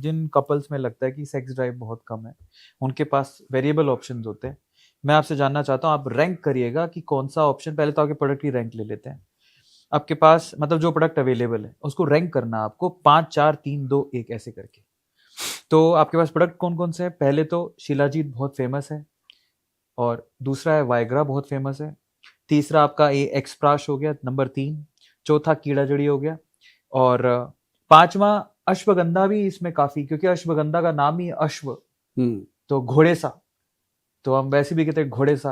जिन couples में लगता है कि सेक्स ड्राइव बहुत कम है, उनके पास वेरिएबल ऑप्शंस होते हैं। मैं आपसे जानना चाहता हूँ, आप रैंक करिएगा कि कौन सा ऑप्शन, पहले तो आपके प्रोडक्ट की रैंक ले लेते हैं। आपके पास मतलब जो प्रोडक्ट अवेलेबल है उसको रैंक करना है आपको 5 4 3 2 1 ऐसे करके। तो आपके पास प्रोडक्ट कौन कौन से हैं? पहले तो शिलाजीत बहुत फेमस है, और दूसरा है वाइग्रा बहुत फेमस है, तीसरा आपका ये एक्सप्राश हो गया नंबर 3, चौथा कीड़ा जड़ी हो गया, और पांचवा अश्वगंधा भी इसमें काफी, क्योंकि अश्वगंधा का नाम ही अश्व, तो घोड़े सा, तो हम वैसे भी कहते हैं घोड़े सा।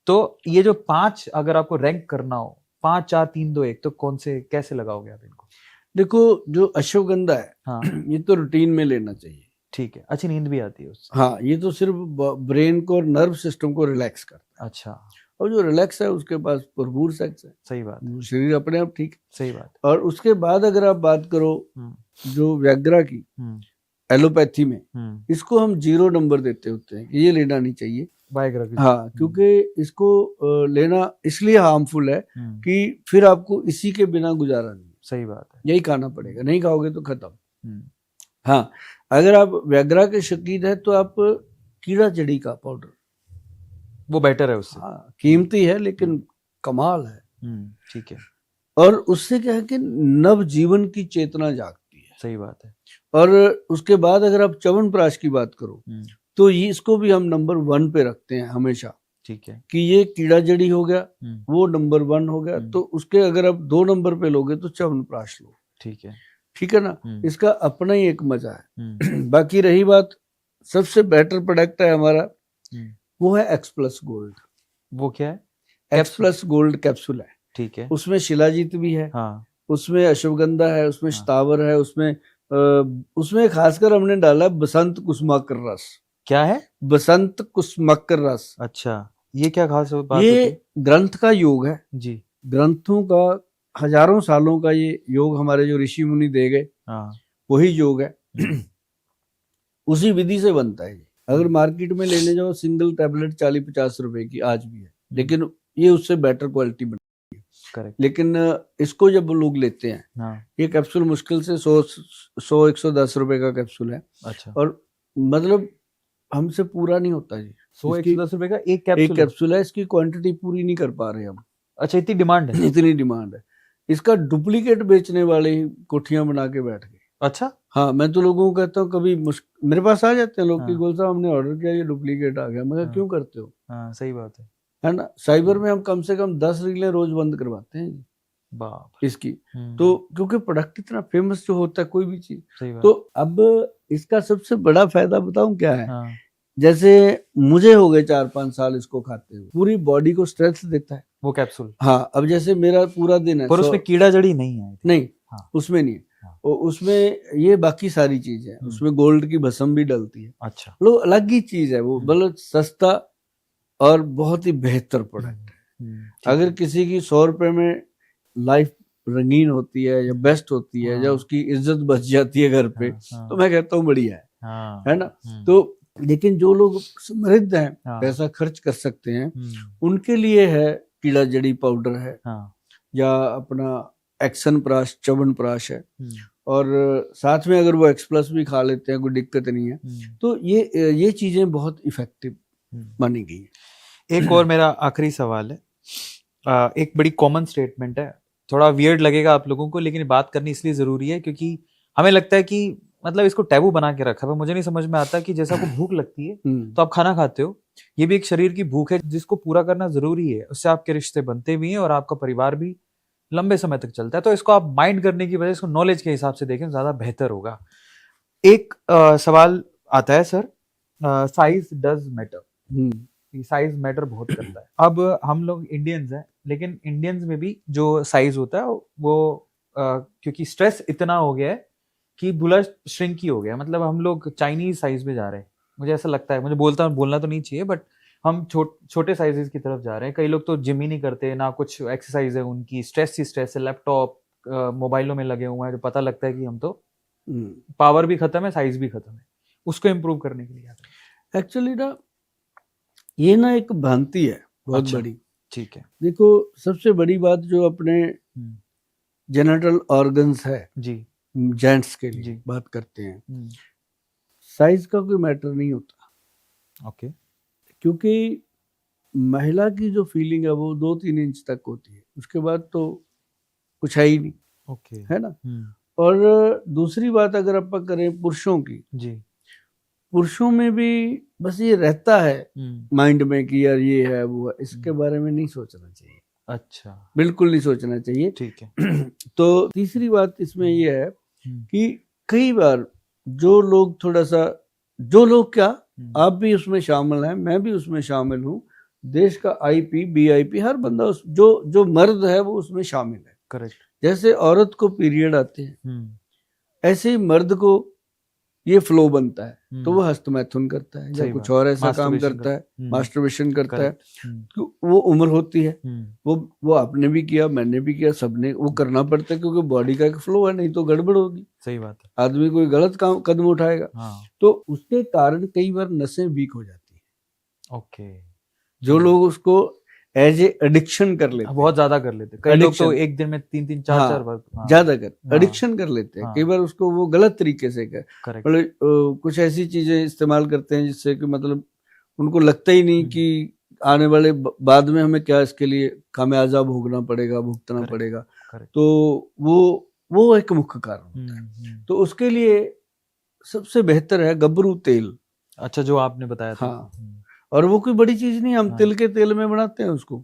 तो ये जो 5 अगर आपको रैंक करना हो, 5 4 3 2 1, तो कौन से कैसे लगाओगे आप इनको? देखो, जो अश्वगंधा है, हाँ ये तो रूटीन में लेना चाहिए। ठीक है, अच्छी नींद भी आती है उससे। हाँ, ये तो सिर्फ ब्रेन को और नर्व सिस्टम को रिलैक्स करता है। अच्छा, और जो रिलैक्स है उसके पास भरपूर सेक्स है, सही बात है, शरीर अपने आप ठीक है। सही बात। और उसके बाद अगर आप बात करो जो व्याग्रा की एलोपैथी में, इसको हम 0 नंबर देते होते हैं कि ये लेना नहीं चाहिए वाइग्रा की। हाँ, क्योंकि इसको लेना इसलिए हार्मफुल है कि फिर आपको इसी के बिना गुजारा नहीं। सही बात है, यही खाना पड़ेगा, नहीं खाओगे तो खत्म। हाँ, अगर आप व्याग्रा के शौकीन है तो आप कीड़ा जड़ी का पाउडर, वो बेटर है उससे। हाँ, कीमती है लेकिन कमाल है। ठीक है। और उससे क्या है कि नव जीवन की चेतना जागती है। सही बात है। और उसके बाद अगर आप च्यवनप्राश की बात करो तो ये इसको भी हम नंबर 1 पे रखते हैं हमेशा। ठीक है, कि ये कीड़ा जड़ी हो गया, वो नंबर 1 हो गया, तो उसके अगर आप 2 नंबर पे लोगे तो च्यवनप्राश लो। ठीक है, ठीक है ना, इसका अपना ही एक मजा है। बाकी रही बात, सबसे बेटर प्रोडक्ट है हमारा, वो है एक्स प्लस गोल्ड। वो क्या है? एक्स प्लस गोल्ड कैप्सूल है। ठीक है, उसमें शिलाजीत भी है, हाँ, उसमें अश्वगंधा है, उसमें शतावर है, उसमें खासकर हमने डाला बसंत कुसुमाकर रस। क्या है? बसंत कुसुमाकर रस। अच्छा, ये क्या खास बात ये होती है? ग्रंथ का योग है जी। ग्रंथों का, हजारों सालों का ये योग हमारे जो ऋषि मुनि दे गए, वही योग है। उसी विधि से बनता है। अगर मार्केट में लेने जाओ सिंगल टैबलेट 40-50 रुपए की आज भी है, लेकिन ये उससे बेटर क्वालिटी बनती है। करेक्ट। लेकिन इसको जब लोग लेते हैं, ये कैप्सूल मुश्किल से 100-110 रुपए का कैप्सूल है। अच्छा। और मतलब हमसे पूरा नहीं होता जी। 100-110 रुपए का एक कैप्सूल है, इसकी क्वांटिटी पूरी नहीं कर पा रहे हम। अच्छा, इतनी डिमांड है? इतनी डिमांड है। इसका डुप्लीकेट बेचने वाले ही कोठियां बना के बैठ गए। अच्छा। हाँ, मैं तो लोगों को कहता हूँ, कभी मेरे पास आ जाते हैं लोग कि गोल साहब हमने ऑर्डर किया, ये डुप्लीकेट आ गया। मैं क्यों करते हो? हाँ, सही बात है ना। साइबर में हम कम से कम 10 रीलें रोज बंद करवाते हैं जी बाप इसकी। तो क्योंकि प्रोडक्ट इतना फेमस जो होता है कोई भी चीज, तो अब इसका सबसे बड़ा फायदा बताऊं क्या है? जैसे मुझे हो गए 4-5 साल इसको खाते हुए, पूरी बॉडी को स्ट्रेंथ देता है वो कैप्सूल। हाँ, अब जैसे मेरा पूरा दिन है, पर उसमें कीड़ा जड़ी नहीं है? नहीं, उसमें नहीं है। उसमें ये बाकी सारी चीज है, उसमें गोल्ड की भस्म भी डलती है। अच्छा, लो अलग ही चीज है वो, मतलब सस्ता और बहुत ही बेहतर प्रोडक्ट है। अगर किसी की 100 रुपए में लाइफ रंगीन होती है या बेस्ट होती है, या उसकी इज्जत बच जाती है घर पे, तो मैं कहता हूँ बढ़िया है ना। तो लेकिन जो लोग समृद्ध हैं, पैसा खर्च कर सकते हैं, उनके लिए है कीड़ा जड़ी पाउडर है, या अपना एक्शन प्राश, च्यवनप्राश है। और साथ में अगर वो एक्स प्लस भी खा लेते हैं, कोई दिक्कत नहीं है। तो ये चीजें बहुत इफेक्टिव मानी गई है। एक और मेरा आखिरी सवाल है, एक बड़ी कॉमन स्टेटमेंट है, थोड़ा वियर्ड लगेगा आप लोगों को, लेकिन बात करनी इसलिए जरूरी है क्योंकि हमें लगता है कि मतलब इसको टैबू बना के रखा है। मुझे नहीं समझ में आता कि जैसा आपको भूख लगती है तो आप खाना खाते हो, ये भी एक शरीर की भूख है जिसको पूरा करना जरूरी है, उससे आपके रिश्ते बनते भी हैं और आपका परिवार भी लंबे समय तक चलता है। तो इसको आप माइंड करने की बजाय इसको नॉलेज के हिसाब से देखें, ज्यादा बेहतर होगा। एक सवाल आता है sir, size does matter? Size matter बहुत करता है। अब हम लोग इंडियंस हैं, लेकिन इंडियंस में भी जो साइज होता है वो क्योंकि स्ट्रेस इतना हो गया है कि बुला श्रिंक ही हो गया, मतलब हम लोग चाइनीज साइज में जा रहे हैं, मुझे ऐसा लगता है। मुझे बोलना तो नहीं चाहिए, बट हम छोटे साइजेस की तरफ जा रहे हैं। कई लोग तो जिम ही नहीं करते, ना कुछ एक्सरसाइज है उनकी, स्ट्रेस ही स्ट्रेस है, लैपटॉप मोबाइलों में लगे हुए हैं, जो पता लगता है कि हम तो पावर भी खत्म है, साइज भी खत्म है। उसको इम्प्रूव करने के लिए एक्चुअली ना, ये ना एक भ्रांति है बहुत बड़ी। ठीक है। देखो, सबसे बड़ी बात जो अपने जेनिटल ऑर्गन्स है जी, जेंट्स के लिए बात करते हैं, साइज का कोई मैटर नहीं होता। ओके। क्योंकि महिला की जो फीलिंग है वो 2-3 इंच तक होती है, उसके बाद तो कुछ है ही नहीं। ओके। है ना। और दूसरी बात अगर अपन करें पुरुषों की, जी। पुरुषों में भी बस ये रहता है माइंड में कि यार ये है वो है, इसके बारे में नहीं सोचना चाहिए। अच्छा। बिल्कुल नहीं सोचना चाहिए। ठीक है। तो तीसरी बात इसमें ये है कि कई बार जो लोग थोड़ा सा, जो लोग क्या, आप भी उसमें शामिल हैं, मैं भी उसमें शामिल हूँ, देश का IP BIP हर बंदा जो मर्द है वो उसमें शामिल है। करेक्ट। जैसे औरत को पीरियड आते हैं, ऐसे ही मर्द को ये फ्लो बनता है, तो वो हस्तमैथुन करता है या कुछ और ऐसा काम करता है, मास्टरबेशन करता है। वो उम्र होती है, वो आपने भी किया, मैंने भी किया, सबने वो करना पड़ता है, क्योंकि बॉडी का एक फ्लो है, नहीं तो गड़बड़ होगी। सही बात है। आदमी कोई गलत कदम उठाएगा। तो उसके कारण कई बार नसें वीक हो जाती है। ओके। जो लोग उसको एज ए एडिक्शन कर लेते हैं, बहुत ज्यादा कर लेते हैं, कई लोग तो एक दिन में 3-3 4-4 बार ज्यादा कर एडिक्शन कर लेते हैं। कई बार उसको वो गलत तरीके से मतलब कुछ ऐसी चीजें इस्तेमाल करते हैं जिससे कि मतलब उनको लगता ही नहीं कि आने वाले बाद में हमें क्या इसके लिए खामियाजा भोगना पड़ेगा, भुगतना पड़ेगा। तो वो एक मुख्य कारण होता है। तो उसके लिए सबसे बेहतर है गबरू तेल। अच्छा, जो आपने बताया था। हाँ, और वो कोई बड़ी चीज नहीं, हम तिल के तेल में बनाते हैं उसको।